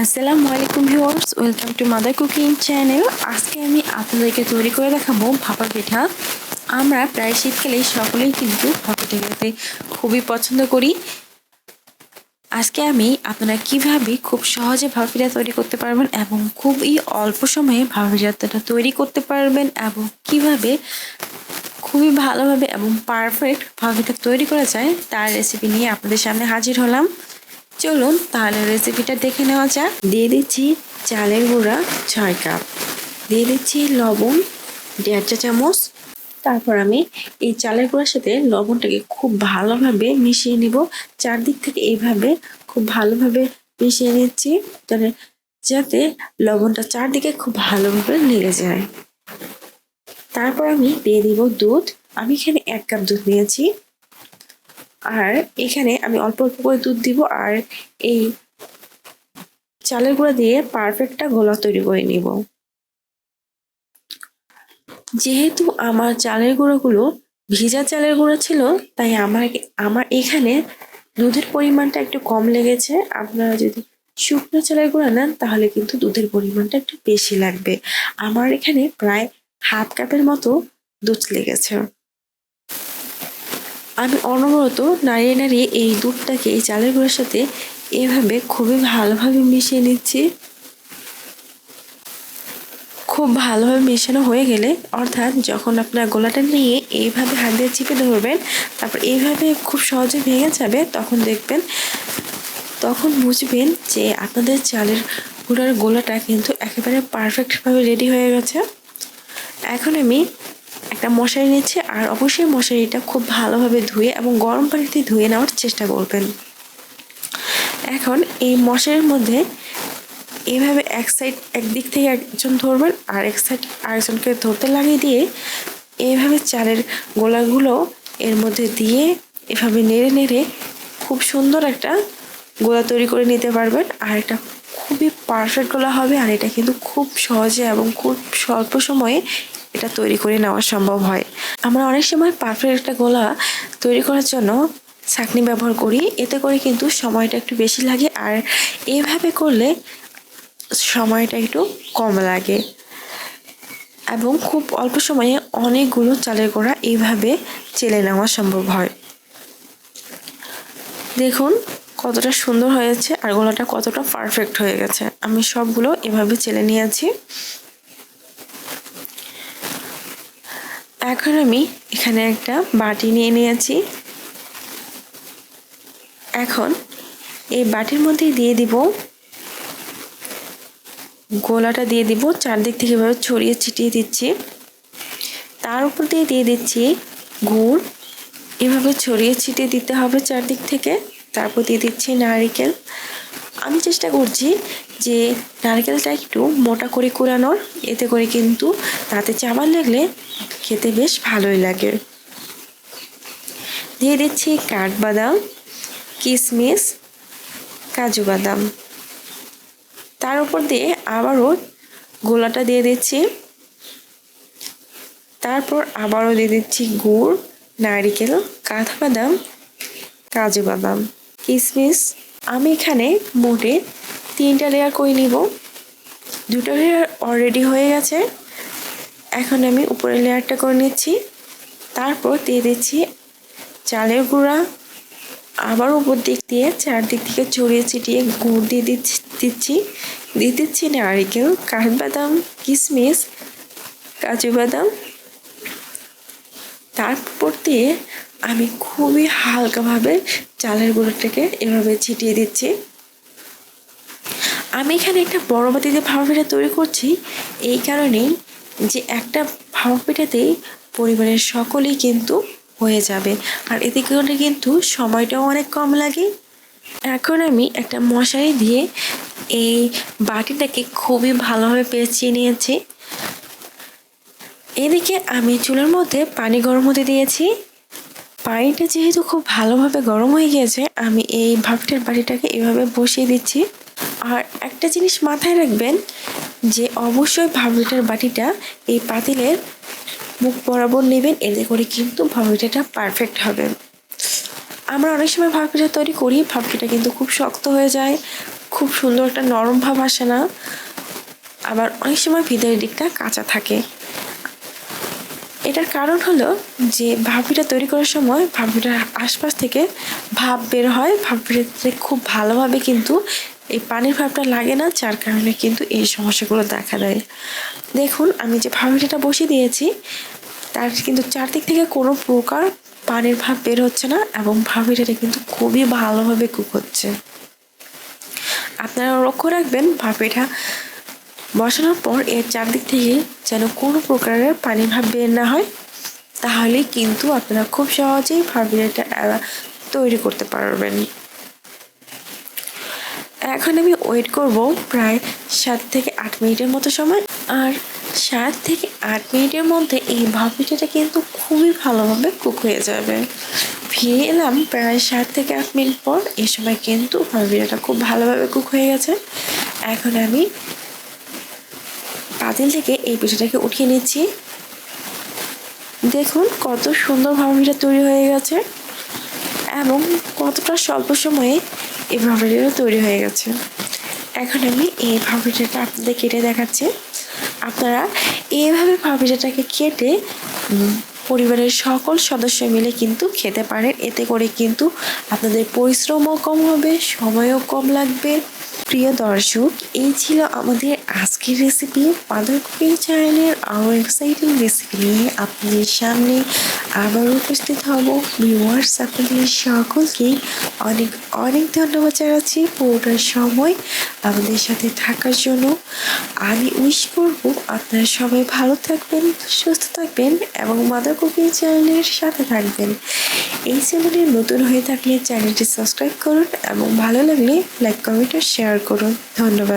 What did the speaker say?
আসসালামু আলাইকুম viewers, welcome to mother cooking channel. আজকে আমি আপনাদেরকে তৈরি করে দেখাবো ভাপা পিঠা। আমরা প্রায় শীতকালে সকলেই কিন্তু ভাপা পিঠা খেতে খুবই পছন্দ করি। আজকে আমি আপনারা কিভাবে খুব সহজে ভাপা পিঠা তৈরি করতে পারবেন এবং খুবই অল্প সময়ে ভাপা পিঠাটা তৈরি করতে পারবেন এবং কিভাবে খুবই ভালোভাবে এবং পারফেক্ট ভাপা পিঠা তৈরি করা যায় তার রেসিপি নিয়ে আপনাদের সামনে হাজির হলাম। চলুন তাহলে রেসিপিটা দেখে নেওয়া যাক। দিয়ে দিচ্ছি চালের গুঁড়া 6 কাপ, দিয়ে দিচ্ছি লবণ 1.5 চা চামচ। তারপর আমি এই চালের গুঁড়ার সাথে লবণটাকে খুব ভালোভাবে মিশিয়ে নিব। চারদিক থেকে এইভাবে খুব ভালোভাবে মিশিয়ে নিচ্ছি যাতে লবণটা চারদিকে খুব ভালোভাবে লেগে যায়। তারপর আমি দিয়ে দিব দুধ। আমি এখানে 1 কাপ দুধ নিয়েছি, আর এখানে আমি অল্প অল্প করে দুধ দিব আর এই চালের গুঁড়া দিয়ে পারফেক্টটা গোলা তৈরি করে নিব। যেহেতু আমার চালের গুঁড়োগুলো ভিজা চালের গুঁড়ো ছিল, তাই আমার এখানে দুধের পরিমাণটা একটু কম লেগেছে। আপনারা যদি শুকনো চালের গুঁড়া নেন তাহলে কিন্তু দুধের পরিমাণটা একটু বেশি লাগবে। আমার এখানে প্রায় হাফ কাপের মতো দুধ লেগেছে। আমি অনবরত নাড়িয়ে নাড়িয়ে এই দুধটাকে এই চালের গুঁড়োর সাথে এভাবে খুবই ভালোভাবে মিশিয়ে নিচ্ছি। খুব ভালোভাবে মেশানো হয়ে গেলে, অর্থাৎ যখন আপনার গোলাটা নিয়ে এইভাবে হাত দিয়ে চিপে ধরবেন, তারপর এইভাবে খুব সহজে ভেঙে যাবে, তখন বুঝবেন যে আপনাদের চালের গুঁড়ার গোলাটা কিন্তু একেবারে পারফেক্টভাবে রেডি হয়ে গেছে। এখন আমি একটা মশারি নিচ্ছি, আর অবশ্যই মশারিটা খুব ভালোভাবে ধুয়ে এবং গরম পানিতে ধুয়ে নেওয়ার চেষ্টা করবেন। এখন এই মশারির মধ্যে এইভাবে একদিক থেকে একজন ধরবেন আর এক সাইড আরেকজনকে ধরতে লাগিয়ে দিয়ে এইভাবে চালের গোলাগুলো এর মধ্যে দিয়ে এভাবে নেড়ে নেড়ে খুব সুন্দর একটা গোলা তৈরি করে নিতে পারবেন। আর এটা খুবই পারফেক্ট গোলা হবে, আর এটা কিন্তু খুব সহজে এবং খুব স্বল্প সময়ে এটা তৈরি করে নেওয়া সম্ভব হয়। আমরা অনেক সময় পারফেক্ট একটা গোলা তৈরি করার জন্য ছাঁকনি ব্যবহার করি, এতে করে কিন্তু সময়টা একটু বেশি লাগে, আর এইভাবে করলে সময়টা একটু কম লাগে এবং খুব অল্প সময়ে অনেকগুলো চালের গোড়া এইভাবে চেলে নেওয়া সম্ভব হয়। দেখুন কতটা সুন্দর হয়েছে আর গোলাটা কতটা পারফেক্ট হয়ে গেছে। আমি সবগুলো এভাবে চেলে নিয়েছি। এখন আমি এখানে একটা বাটি নিয়ে নিয়েছি। এখন এই বাটির মধ্যে দিয়ে দিব গোলাটা, দিয়ে দিব চারদিক থেকে এভাবে ছড়িয়ে ছিটিয়ে দিচ্ছি। তার উপর দিয়ে দিচ্ছি গুড়, এভাবে ছড়িয়ে ছিটিয়ে দিতে হবে চারদিক থেকে। তারপর দিয়ে দিচ্ছি নারকেল। আমি চেষ্টা করছি যে নারকেলটা একটু মোটা করে কুড়ানোর, এতে করে কিন্তু তাতে চাবার লাগলে খেতে বেশ ভালোই লাগে। দিয়ে দিচ্ছি কাঠবাদাম, কিশমিশ, কাজু বাদাম। তার উপর দিয়ে আবারও গোলাটা দিয়ে দিচ্ছি। তারপর আবারও দিয়ে দিচ্ছি গুড়, নারকেল, কাঠবাদাম, কাজু বাদাম, কিশমিশ। আমি এখানে মোটে 3টা লেয়ার করে নিব। 2টা লেয়ার অলরেডি হয়ে গেছে। এখন আমি উপরের লেয়ারটা করে নিচ্ছি। তারপর দিয়ে দিচ্ছি চালের গুঁড়া, আবার উপর দিক দিয়ে চারদিক থেকে ছড়িয়ে ছিটিয়ে গুড় দিয়ে দিচ্ছি নারকেল, কাঠবাদাম, কিশমিশ, কাজু বাদাম। তারপর দিয়ে আমি খুবই হালকাভাবে চালের গুঁড়োটাকে এভাবে ছিটিয়ে দিচ্ছি। আমি এখানে একটা বড় বাটিতে ভাপা পিঠা তৈরি করছি, এই কারণেই যে একটা ভাপা পিঠাতেই পরিবারের সকলেই কিন্তু হয়ে যাবে, আর এতে করে কিন্তু সময়টাও অনেক কম লাগে। এখন আমি একটা মশারি দিয়ে এই বাটিটাকে খুবই ভালোভাবে পেঁচিয়ে নিয়েছি। এদিকে আমি চুলার মধ্যে পানি গরম হতে দিয়েছি। পানিটা যেহেতু খুব ভালোভাবে গরম হয়ে গিয়েছে, আমি এই ভাপটার বাটিটাকে এভাবে বসিয়ে দিচ্ছি। আর একটা জিনিস মাথায় রাখবেন যে অবশ্যই ভাপটার বাটিটা এই পাতিলের মুখ বরাবর নেবেন, এতে করে কিন্তু ভাপটাটা পারফেক্ট হবে। আমরা অনেক সময় ভাপা পিঠা তৈরি করি, ভাপা পিঠা কিন্তু খুব শক্ত হয়ে যায়, খুব সুন্দর একটা নরম ভাব আসে না, আবার অনেক সময় ভিতরের দিকটা কাঁচা থাকে। এটার কারণ হলো যে ভাপিটা তৈরি করার সময় ভাপিটার আশপাশ থেকে ভাপ বের হয়, ভাপিতে খুব ভালোভাবে কিন্তু এই পানির ভাপটা লাগে না, যার কারণে কিন্তু এই সমস্যাগুলো দেখা দেয়। দেখুন আমি যে ভাপিটা বসিয়ে দিয়েছি তার কিন্তু চারদিক থেকে কোনো প্রকার পানির ভাপ বের হচ্ছে না এবং ভাপিটা কিন্তু খুবই ভালোভাবে কুক হচ্ছে। আপনারা লক্ষ্য রাখবেন ভাপিটা বসানোর পর এর চারদিক থেকে যেন কোনো প্রকারের পানি ভাপ বের না হয়, তাহলে কিন্তু আপনারা খুব সহজেই ভাপিটা তৈরি করতে পারবেন। এখন আমি ওয়েট করব প্রায় 7 থেকে 8 মিনিটের মতো সময়। আর 7 থেকে 8 মিনিটের মধ্যে এই ভাপিটা কিন্তু খুবই ভালোভাবে কুক হয়ে যাবে। ফিরে এলাম প্রায় 7 থেকে 8 মিনিট পর। এই সময় কিন্তু ভাপিটা খুব ভালোভাবে কুক হয়ে গেছে। এখন আমি পাতিল থেকে এই পিঠাটাকে উঠিয়ে নিচ্ছি। দেখুন কত সুন্দর ভাপিটা তৈরি হয়ে গেছে এবং কতটা স্বল্প সময়ে এই ভাপিটা তৈরি হয়ে গেছে। এখন আমি এই ভাপিটাটা আপনাদের কেটে দেখাচ্ছি। আপনারা এইভাবে ভাপিটাটাকে কেটে পরিবারের সকল সদস্য মিলে কিন্তু খেতে পারেন। এতে করে কিন্তু আপনাদের পরিশ্রমও কম হবে, সময়ও কম লাগবে। প্রিয় দর্শক, এই ছিল আমাদের আজকের রেসিপি। মাদার কুকিং চ্যানেলের আরও এক্সাইটিং রেসিপি নিয়ে আপনাদের সামনে আবার উপস্থিত হব। ভিউয়ার্স, আপনাদের সকলকে অনেক অনেক ধন্যবাদ জানাচ্ছি পুরোটা সময় আমাদের সাথে থাকার জন্য। আমি উইশ করব আপনারা সবাই ভালো থাকবেন, সুস্থ থাকবেন এবং মাদার কুকিং চ্যানেলের সাথে থাকবেন। এই চ্যানেলে নতুন হয়ে থাকলে চ্যানেলটি সাবস্ক্রাইব করুন এবং ভালো লাগলে লাইক, কমেন্ট ও শেয়ার করুন। ধন্যবাদ।